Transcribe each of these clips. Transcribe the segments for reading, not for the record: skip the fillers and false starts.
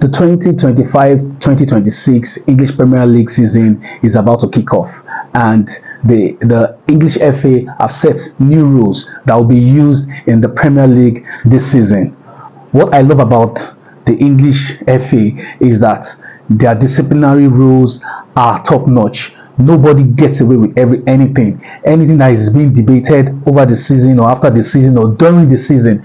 The 2025-2026 English Premier League season is about to kick off, and the English FA have set new rules that will be used in the Premier League this season. What I love about the English FA is that their disciplinary rules are top notch. Nobody gets away with anything that is being debated over the season or after the season or during the season.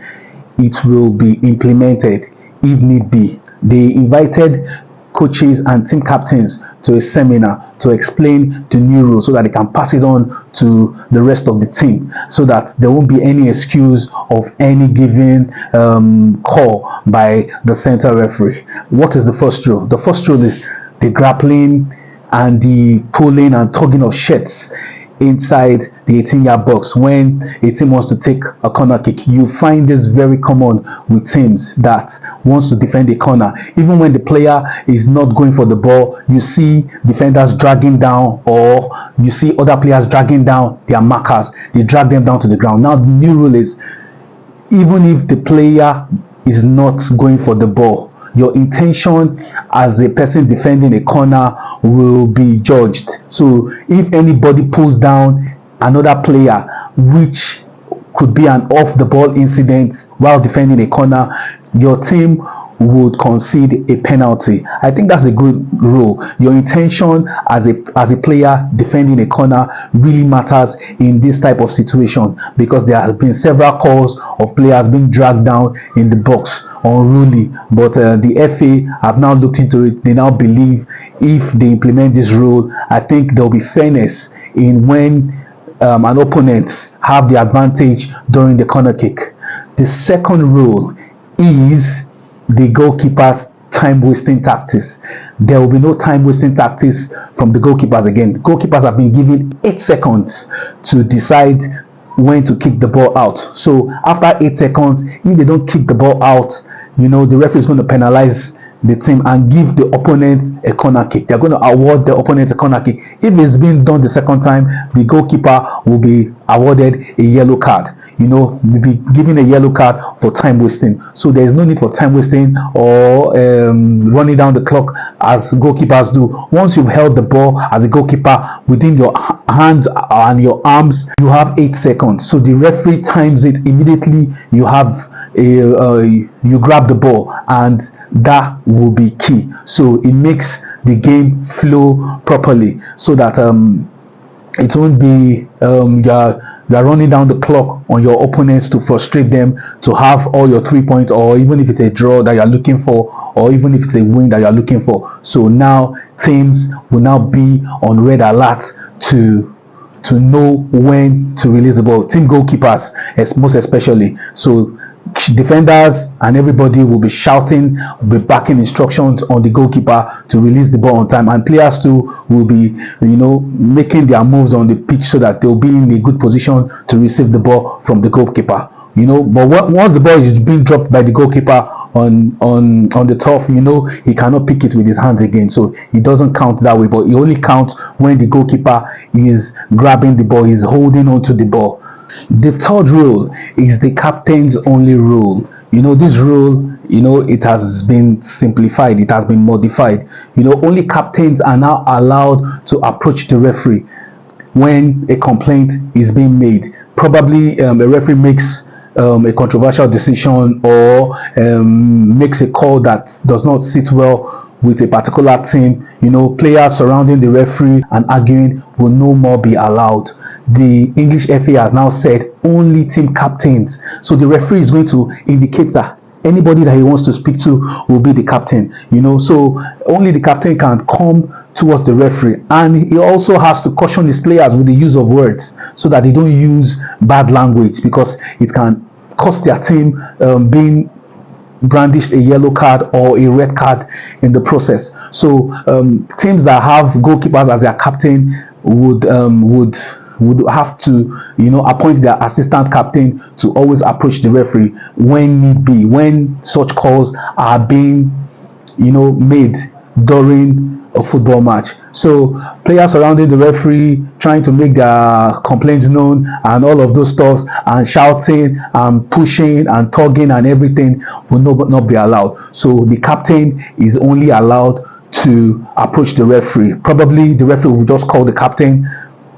It will be implemented if need be. They invited coaches and team captains to a seminar to explain the new rules so that they can pass it on to the rest of the team, so that there won't be any excuse of any given call by the center referee. What is the first rule? The first rule is the grappling and the pulling and tugging of shirts inside the 18-yard box when a team wants to take a corner kick. You find this very common with teams that wants to defend a corner. Even when the player is not going for the ball, you see defenders dragging down, or you see other players dragging down their markers. They drag them down to the ground. Now the new rule is, even if the player is not going for the ball, your intention as a person defending a corner will be judged. So if anybody pulls down another player, which could be an off the ball incident while defending a corner, your team would concede a penalty. I think that's a good rule. Your intention as a player defending a corner really matters in this type of situation, because there have been several calls of players being dragged down in the box unruly, but the FA have now looked into it. They now believe if they implement this rule, I think there will be fairness in when an opponent have the advantage during the corner kick. The second rule is the goalkeeper's time-wasting tactics. There will be no time-wasting tactics from the goalkeepers again. The goalkeepers have been given 8 seconds to decide when to kick the ball out. So after 8 seconds, if they don't kick the ball out, the referee is going to penalize the team and give the opponent a corner kick. They're going to award the opponent a corner kick. If it's been done the second time, the goalkeeper will be awarded a yellow card. Will be given a yellow card for time wasting. So there is no need for time wasting or running down the clock as goalkeepers do. Once you've held the ball as a goalkeeper within your hands and your arms, you have 8 seconds. So the referee times it immediately. You have you grab the ball, and that will be key. So it makes the game flow properly, so that it won't be you're running down the clock on your opponents to frustrate them to have all your 3 points, or even if it's a draw that you're looking for, or even if it's a win that you're looking for. So now teams will now be on red alert to know when to release the ball. Team goalkeepers, most especially. So defenders and everybody will be shouting, be backing instructions on the goalkeeper to release the ball on time, and players too will be making their moves on the pitch so that they'll be in a good position to receive the ball from the goalkeeper. But once the ball is being dropped by the goalkeeper on the turf, he cannot pick it with his hands again, so it doesn't count that way. But it only counts when the goalkeeper is grabbing the ball, he's holding on to the ball. The third rule is the captain's only rule. This rule, it has been simplified, it has been modified. Only captains are now allowed to approach the referee when a complaint is being made. Probably a referee makes a controversial decision, or makes a call that does not sit well with a particular team. Players surrounding the referee and arguing will no more be allowed. The English FA has now said only team captains. So the referee is going to indicate that anybody that he wants to speak to will be the captain. So only the captain can come towards the referee, and he also has to caution his players with the use of words so that they don't use bad language, because it can cost their team being brandished a yellow card or a red card in the process. So teams that have goalkeepers as their captain would have to appoint their assistant captain to always approach the referee when need be, when such calls are being made during a football match. So players surrounding the referee, trying to make their complaints known and all of those stuffs, and shouting and pushing and tugging and everything will not be allowed. So the captain is only allowed to approach the referee. Probably the referee will just call the captain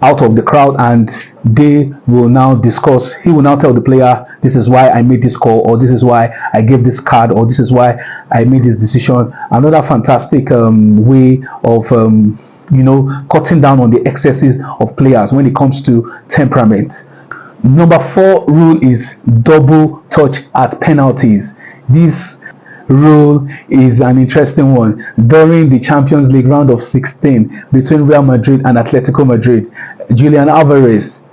out of the crowd, and they will now discuss. He will now tell the player, this is why I made this call, or this is why I gave this card, or this is why I made this decision. Another fantastic way of cutting down on the excesses of players when it comes to temperament. Number 4 rule is double touch at penalties. This rule is an interesting one. During the Champions League round of 16 between Real Madrid and Atletico Madrid, Julian Alvarez,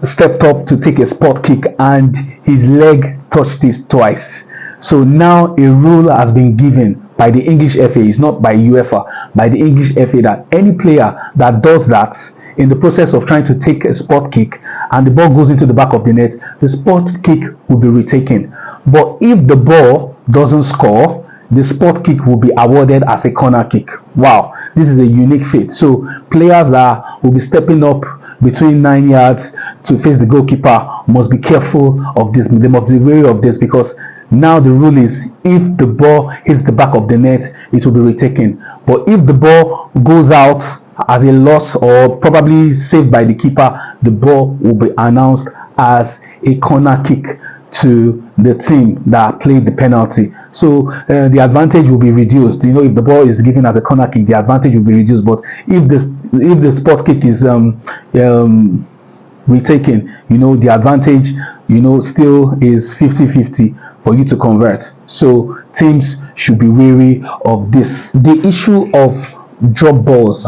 stepped up to take a spot kick and his leg touched it twice. So now a rule has been given by the English FA, it's not by UEFA, by the English FA, that any player that does that in the process of trying to take a spot kick and the ball goes into the back of the net, the spot kick will be retaken. But if the ball doesn't score, the spot kick will be awarded as a corner kick. Wow, this is a unique feat. So players that will be stepping up between 9 yards to face the goalkeeper must be careful of this. They must be wary of this, because now the rule is, if the ball hits the back of the net, it will be retaken. But if the ball goes out as a loss or probably saved by the keeper, the ball will be announced as a corner kick to the team that played the penalty. So the advantage will be reduced. If the ball is given as a corner kick, the advantage will be reduced. But if the spot kick is retaken, the advantage still is 50-50 for you to convert. So teams should be wary of this. The issue of drop balls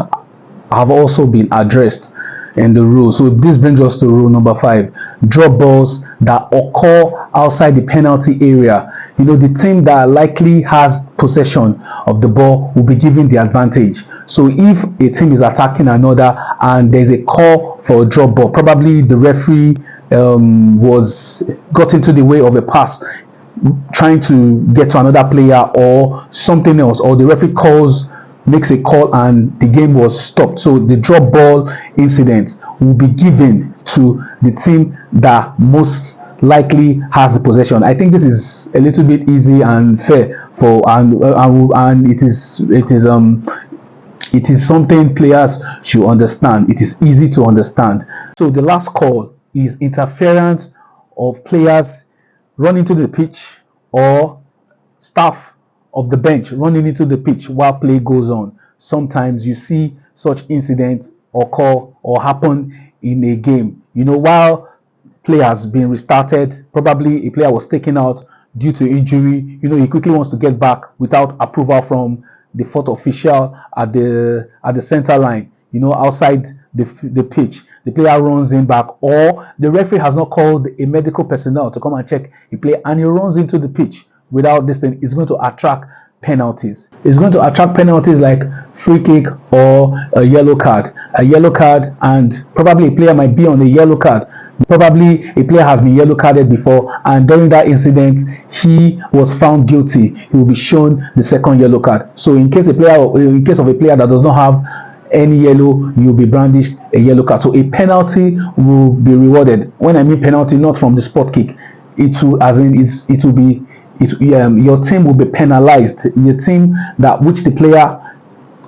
have also been addressed in the rule. So this brings us to rule number 5. Drop balls that occur outside the penalty area. The team that likely has possession of the ball will be given the advantage. So if a team is attacking another and there's a call for a drop ball, probably the referee got into the way of a pass trying to get to another player or something else, or the referee makes a call and the game was stopped. So the drop ball incident will be given to the team that most likely has the possession. I think this is a little bit easy and fair and it is something players should understand. It is easy to understand. So the last call is interference of players running to the pitch or staff of the bench running into the pitch while play goes on. Sometimes you see such incidents occur or happen in a game. While play has been restarted, probably a player was taken out due to injury. He quickly wants to get back without approval from the fourth official at the center line. Outside the pitch, the player runs in back, or the referee has not called a medical personnel to come and check the play, and he runs into the pitch without this thing. It's going to attract penalties. It's going to attract penalties like free kick or a yellow card. A yellow card, and probably a player might be on a yellow card. Probably a player has been yellow carded before, and during that incident he was found guilty. He will be shown the second yellow card. So in case of a player that does not have any yellow, you'll be brandished a yellow card. So a penalty will be rewarded. When I mean penalty, not from the spot kick, your team will be penalized. The team which the player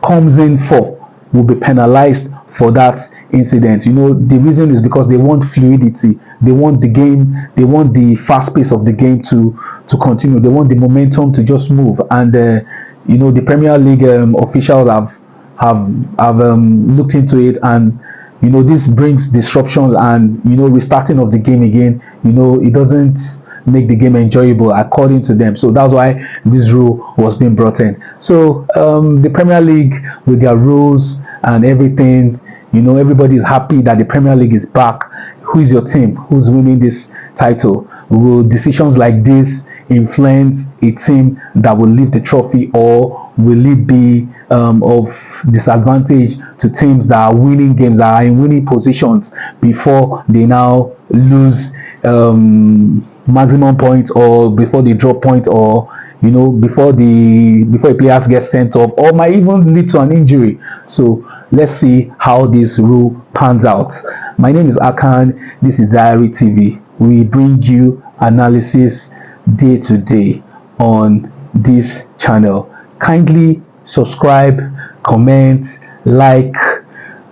comes in for will be penalized for that incident. The reason is because they want fluidity. They want the game. They want the fast pace of the game to continue. They want the momentum to just move. And the Premier League officials have looked into it, and this brings disruption and restarting of the game again. It doesn't make the game enjoyable according to them. So that's why this rule was being brought in. So the Premier League, with their rules and everything, everybody is happy that the Premier League is back. Who is your team? Who's winning this title? Will decisions like this influence a team that will lift the trophy, or will it be of disadvantage to teams that are winning games, that are in winning positions before they now lose maximum points, or before they drop points, or before a player gets sent off or might even lead to an injury. So let's see how this rule pans out. My name is Akan. This is Diary TV. We bring you analysis day to day on this channel. Kindly subscribe, comment, like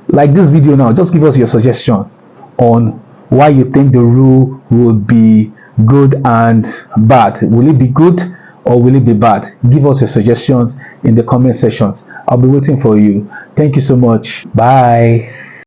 this video now. Just give us your suggestion on why you think the rule would be good and bad. Will it be good or will it be bad? Give us your suggestions in the comment sections. I'll be waiting for you. Thank you so much. Bye.